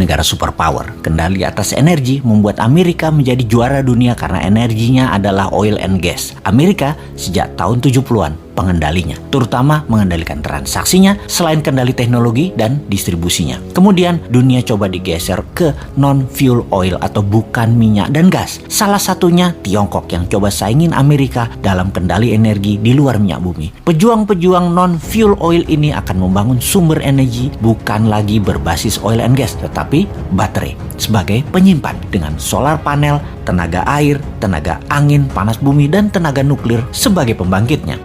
negara superpower. Kendali atas energi membuat Amerika menjadi juara dunia karena energinya adalah oil and gas. Amerika sejak tahun 70-an pengendalinya, terutama mengendalikan transaksinya selain kendali teknologi dan distribusinya. Kemudian dunia coba digeser ke non-fuel oil atau bukan minyak dan gas. Salah satunya Tiongkok yang coba saingin Amerika dalam kendali energi di luar minyak bumi. Pejuang-pejuang non-fuel oil ini akan membangun sumber energi bukan lagi berbasis oil and gas, tetapi baterai sebagai penyimpan dengan solar panel, tenaga air, tenaga angin, panas bumi, dan tenaga nuklir sebagai pembangkitnya.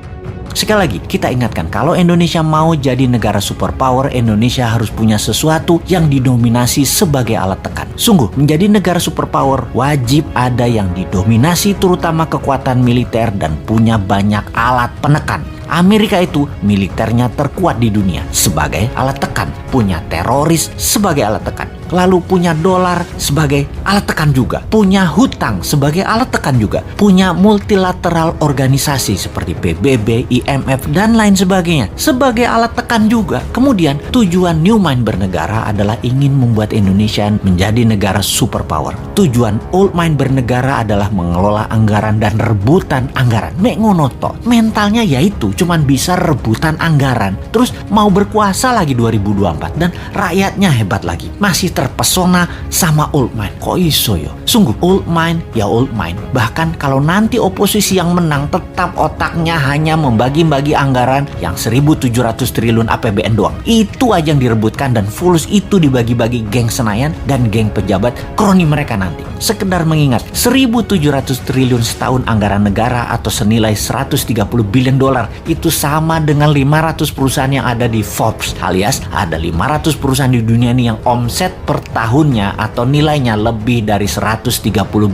Sekali lagi, kita ingatkan kalau Indonesia mau jadi negara superpower, Indonesia harus punya sesuatu yang didominasi sebagai alat tekan. Sungguh, menjadi negara superpower wajib ada yang didominasi terutama kekuatan militer dan punya banyak alat penekan. Amerika itu militernya terkuat di dunia sebagai alat tekan, punya teroris sebagai alat tekan, lalu punya dolar sebagai alat tekan juga, punya hutang sebagai alat tekan juga, punya multilateral organisasi seperti PBB, IMF, dan lain sebagainya sebagai alat tekan juga. Kemudian tujuan New Mind bernegara adalah ingin membuat Indonesia menjadi negara superpower. Tujuan Old Mind bernegara adalah mengelola anggaran dan rebutan anggaran. Mek ngono tok. Mentalnya yaitu cuman bisa rebutan anggaran, terus mau berkuasa lagi 2024 dan rakyatnya hebat lagi, masih terpesona sama Old Mind. Kok iso yo? Sungguh Old Mind ya Old Mind. Bahkan kalau nanti oposisi yang menang, tetap otaknya hanya membagi-bagi anggaran yang 1.700 triliun APBN doang. Itu aja yang direbutkan dan fulus itu dibagi-bagi geng Senayan dan geng pejabat kroni mereka nanti. Sekedar mengingat 1.700 triliun setahun anggaran negara atau senilai 130 billion dolar itu sama dengan 500 perusahaan yang ada di Forbes, alias ada 500 perusahaan di dunia ini yang omset per tahunnya atau nilainya lebih dari 130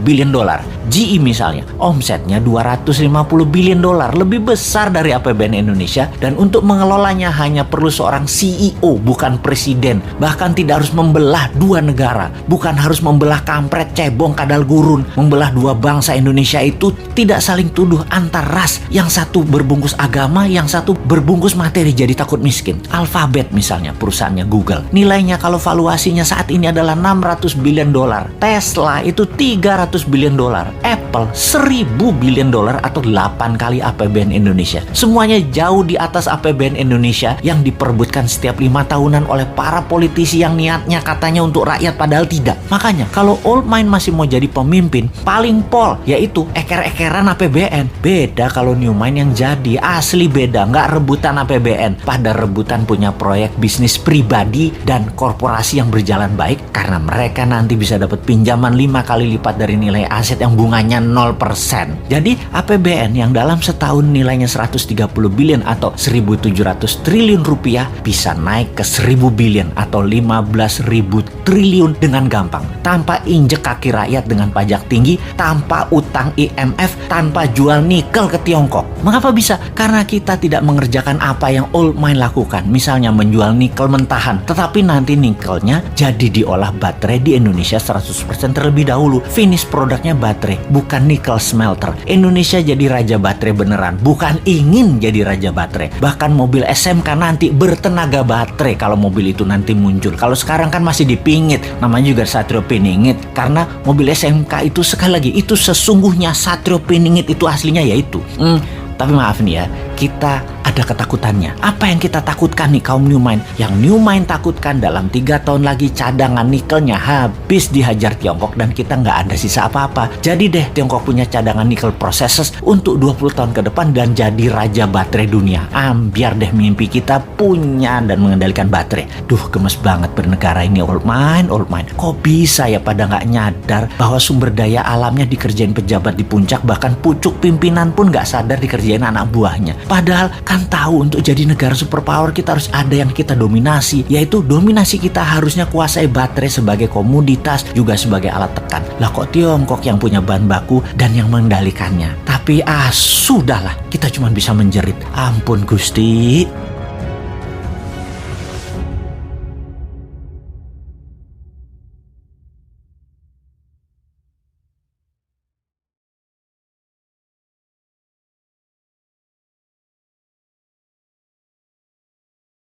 billion dolar. GE misalnya, omsetnya 250 billion dolar, lebih besar dari APBN Indonesia, dan untuk mengelolanya hanya perlu seorang CEO, bukan presiden. Bahkan tidak harus membelah dua negara, bukan harus membelah kampret, cebong, kadal gurun. Membelah dua bangsa Indonesia itu tidak saling tuduh antar ras, yang satu berbungkus agama, yang satu berbungkus materi jadi takut miskin. Alphabet misalnya, perusahaannya Google, nilainya kalau valuasinya saat ini adalah 600 billion dolar. Tesla itu 300 billion dolar. Apple 1.000 billion dolar atau 8 kali APBN Indonesia. Semuanya jauh di atas APBN Indonesia yang diperebutkan setiap 5 tahunan oleh para politisi yang niatnya katanya untuk rakyat padahal tidak. Makanya kalau Old Mind masih mau jadi pemimpin, paling pol yaitu eker-ekeran APBN. Beda kalau New Mind yang jadi, asli beda, nggak rebutan APBN, pada rebutan punya proyek bisnis pribadi dan korporasi yang berjalan baik karena mereka nanti bisa dapat pinjaman 5 kali lipat dari nilai aset yang bunganya 0%. Jadi APBN yang dalam setahun nilainya 130 billion atau 1.700 triliun rupiah bisa naik ke 1.000 billion atau 15.000 triliun dengan gampang, tanpa injek kaki rakyat dengan pajak tinggi, tanpa utang IMF, tanpa jual nikel ke Tiongkok. Mengapa bisa? Karena kita tidak mengerjakan apa yang Old Mind lakukan, misalnya menjual nikel mentahan, tetapi nanti nikelnya jadi diolah baterai di Indonesia 100% terlebih dahulu. Finish produknya baterai, bukan nikel smelter. Indonesia jadi raja baterai beneran, bukan ingin jadi raja baterai. Bahkan mobil SMK nanti bertenaga baterai kalau mobil itu nanti muncul. Kalau sekarang kan masih dipingit, namanya juga Satrio Piningit. Karena mobil SMK itu sekali lagi, itu sesungguhnya Satrio Piningit itu aslinya yaitu. Tapi maaf nih ya, kita ada ketakutannya. Apa yang kita takutkan nih kaum New Mind? Yang New Mind takutkan dalam 3 tahun lagi cadangan nikelnya habis dihajar Tiongkok dan kita nggak ada sisa apa-apa. Jadi deh Tiongkok punya cadangan nikel processors untuk 20 tahun ke depan dan jadi raja baterai dunia. Biar deh mimpi kita punya dan mengendalikan baterai. Duh, gemes banget bernegara ini Old Mind, Old Mind. Kok bisa ya pada nggak nyadar bahwa sumber daya alamnya dikerjain pejabat di puncak, bahkan pucuk pimpinan pun nggak sadar dikerjain anak buahnya. Padahal kan tahu untuk jadi negara superpower kita harus ada yang kita dominasi, yaitu dominasi kita harusnya kuasai baterai sebagai komoditas juga sebagai alat tekan. Lah kok Tiongkok yang punya bahan baku dan yang mengendalikannya. Tapi sudahlah, kita cuma bisa menjerit. Ampun Gusti.